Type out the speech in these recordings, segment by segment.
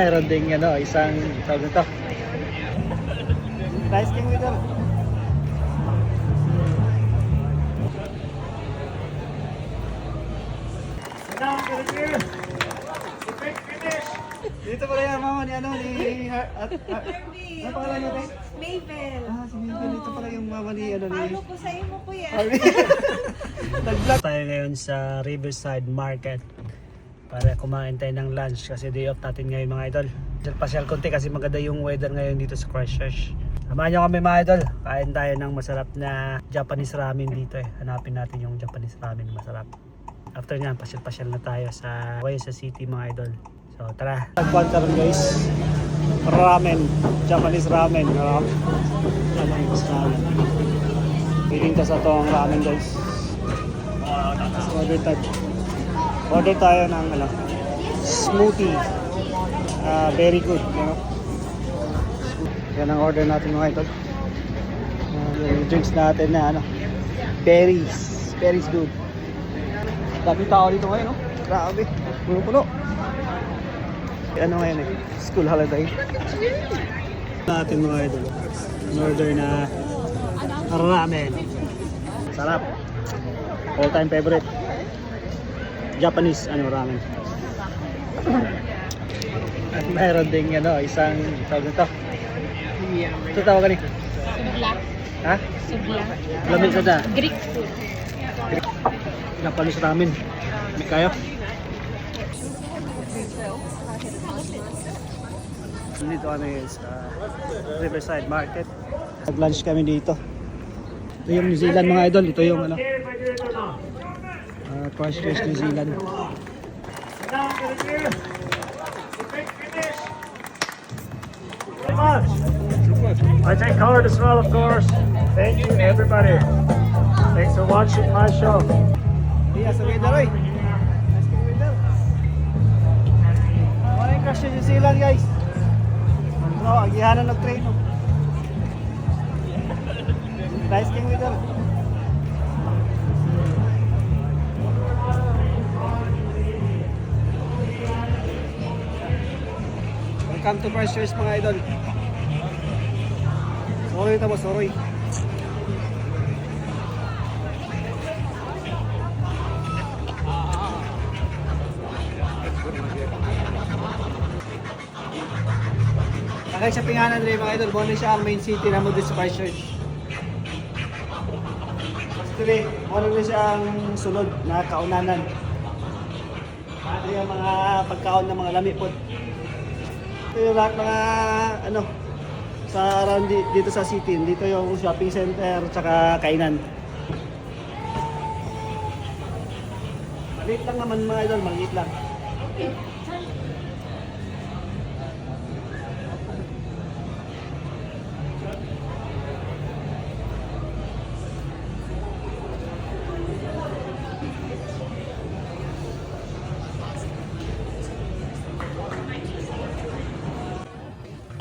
Meron ding isang tawag nito. Nice king with Dito pala yung mama ni ano pangalan natin? Mabel. Si Mabel. Dito pala yung mama ni Paano ko sa imo kuya? Nag-vlog tayo ngayon sa Riverside Market para kumain tayo ng lunch kasi day off natin ngayon mga idol. Pasyal konti kasi maganda yung weather ngayon dito sa Christchurch. Samahan nyo kami mga idol. Kain tayo ng masarap na Japanese ramen dito Hanapin natin yung Japanese ramen na masarap. After nyan, pasyal-pasyal na tayo sa City mga idol. So tara. Nagpuan karon guys. Ramen. Japanese ramen. Japanese ramen. Piling ka sa toong ramen guys. Order tayo ng smoothie. Very good. Yan ang order natin mga idol. Yung drinks natin na berries. Berries good. Dami tao dito ngayon, no? Grabe. Puno-puno. Ngayon school holiday. Natin mga idol. Order na ramen. Sarap. All time favorite. Japanese ramen. At mayroon ding isang tawag nito. Ito tawagan Subla. Ha? Subla. Lamig ka na. Greek food. Japanese ramen. May kayo? Dito sa Riverside Market. Nag-lunch kami dito. Ito yung New Zealand mga idol. Ito yung Christchurch, New Zealand. I take card as well, of course. Thank you, everybody. Thanks for watching my show. Iya, sa weather oy. Nice king weather. Mga crush New Zealand guys. Ang gihanan ng train. Nice king weather. Welcome to Christchurch mga idol. Sorry tamo, sorry. Nakay sa pinganan rin mga idol, muna siya ang main city na mo dito sa Christchurch. Actually, muna rin siya ang sunod na kaunanan. Ito yung mga pagkaon ng mga lami po. Ito yung lahat mga sa around dito sa city. Dito yung shopping center tsaka kainan. Maliit lang naman mga idol, maliit lang.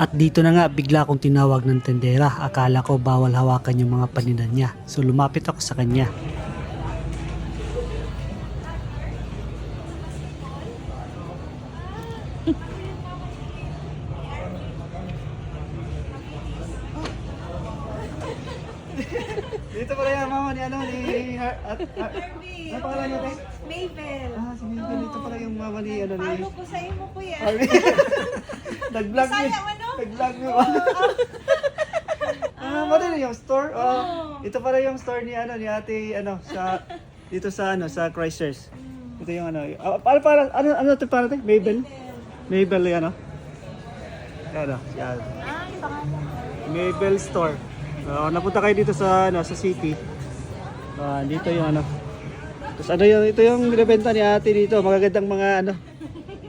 At dito na nga bigla akong tinawag ng tendera. Akala ko bawal hawakan yung mga paninda niya. So lumapit ako sa kanya. Dito pala yung mama ni ano pangalan natin? Mabel. Si Mabel. Dito pala yung mama ni Paano ko sa imo kuya? Nag-vlog niyo. Bisaya mo, no? Nag-vlog niyo. Ano yung store? Ito pala yung store ni ni Ate sa dito sa sa Christchurch. Ito yung ano ito para natin? Mabel. Mabel yan Yan. Mabel store. Napunta kayo dito sa sa city. Dito yung Tapos ito yung binibenta ni Ate dito, magagandang mga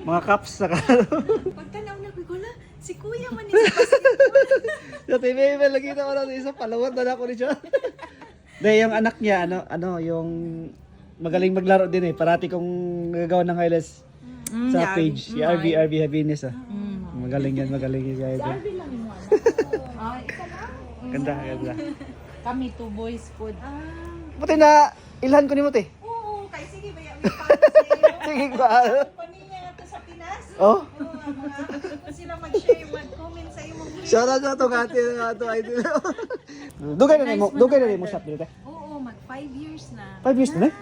mga cups saka Pagtanaw na ko na, si kuya man ni Sa TV, nakita ko lang isa, palawag na ako ni siya. Dahil yung anak niya, yung magaling maglaro din Parati kong nagagawa ng highlights sa page. Si RV Happiness Magaling yan guys. Darby lang mo isa lang. Ganda. Kami two boys food. Buti na, ilhan ko ni Muti. Oo, kay sige ba yung para sa iyo? Sige ba? Pamilya to sa Pinas? Oh? Oo, Sila mag-share, mag-comment sa imong video. Shoutout na itong ate idol. Dugay na mo shop dito. Oo, mag 5 years na. 5 years na eh?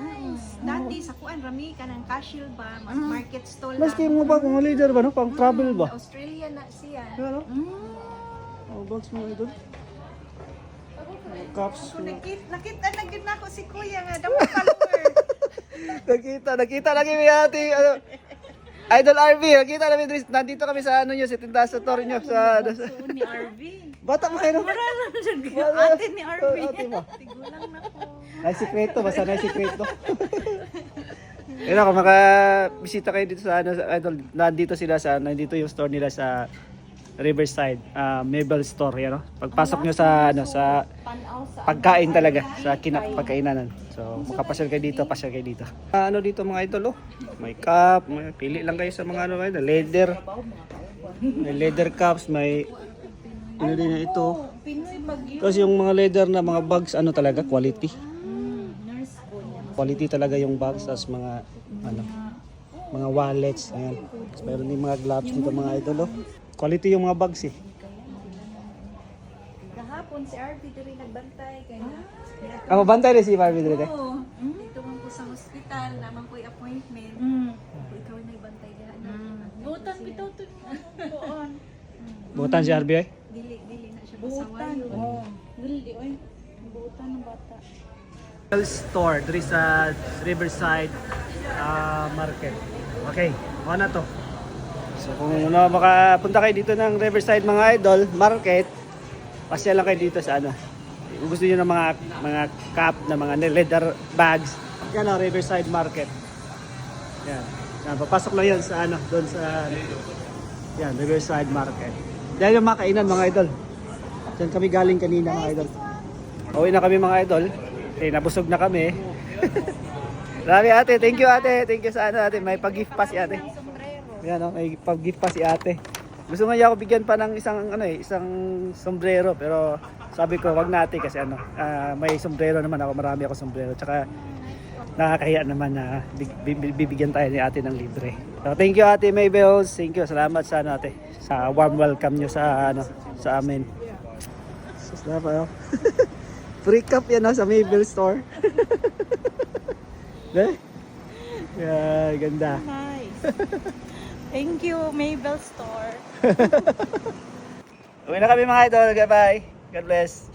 Dati sa kuan rami ka ng cashier ba, market stall Mas kayo mo ba mga leader ba no? Pang travel ba? Australia na siya. Ano? Oh, bags mo idol. Cups. Kung nakita na gid nako si Kuya nga daw follower. Nakita lagi mi ate ano. Idol RV, nakita namin nandito kami sa ano nyo, sa tindahan sa store nyo sa Ni RV. Bata mo kayo. Wala lang dyan. Ate ni RV. Ate mo. Tigulang na ko. Ay sikreto, basta na sikreto. Kaya kung makabisita kayo dito sa ano, idol, nandito sila sa nandito yung store nila sa Riverside, Mabel Store, yan, no? Pagpasok nyo sa ano sa Panaw sa pagkain talaga, sa pagkainanan. So, makapasyal kayo dito, pasyal kayo dito. Ano dito mga idol, oh? May cup, may pili lang kayo sa mga ano, idol, leather. May leather cups, may ano din na ito. Pinoy bagyo. Kasi yung mga leather na mga bags, ano talaga, quality. Nurse po niya. Quality talaga yung bags, as mga ano, mga wallets, ayan. Tapos mayroon din mga gloves dito mga idol, oh. Quality yung mga bags eh. Kahapon si RV diri nagbantay kay na. Ang mabantay rin si Barbie dito. Oo. Dito man ko sa hospital, naman ko'y appointment. Ikaw na ibantay diha na. Butan bitaw to doon. Butan si RBI. Dili na siya pasawayo. Oo. Dili oy. Butan ng bata. Store diri sa Riverside Market. Okay, ano na to? So kung makapunta kayo dito ng Riverside mga idol Market, pasya lang kayo dito sa ano. Kung gusto niyo ng mga cup na mga leather bags, yan ang Riverside Market. Yan. Yan, papasok lang yan sa ano, doon sa yan, Riverside Market. Dahil yung mga kainan mga idol. Diyan kami galing kanina mga idol. Uwi na kami mga idol. Eh, nabusog na kami. Grabe ate, thank you ate. Thank you sa ano ate, may pag-gift pa si ate. Yan oh, may pag-gift pa si ate. Gusto nga niya ako bigyan pa ng isang sombrero pero sabi ko wag na ate kasi ano, may sombrero naman ako, marami ako sombrero. Tsaka nakakahiya naman na bibigyan tayo ni ate ng libre. So thank you ate Mabel, thank you. Salamat sa ano ate, sa warm welcome niyo sa ano sa amin. Salamat. Free cup yan sa Mabel Store. Yeah, ganda. Nice. Thank you, Mabel Store. Uwi na kami mga idol. Goodbye. God bless.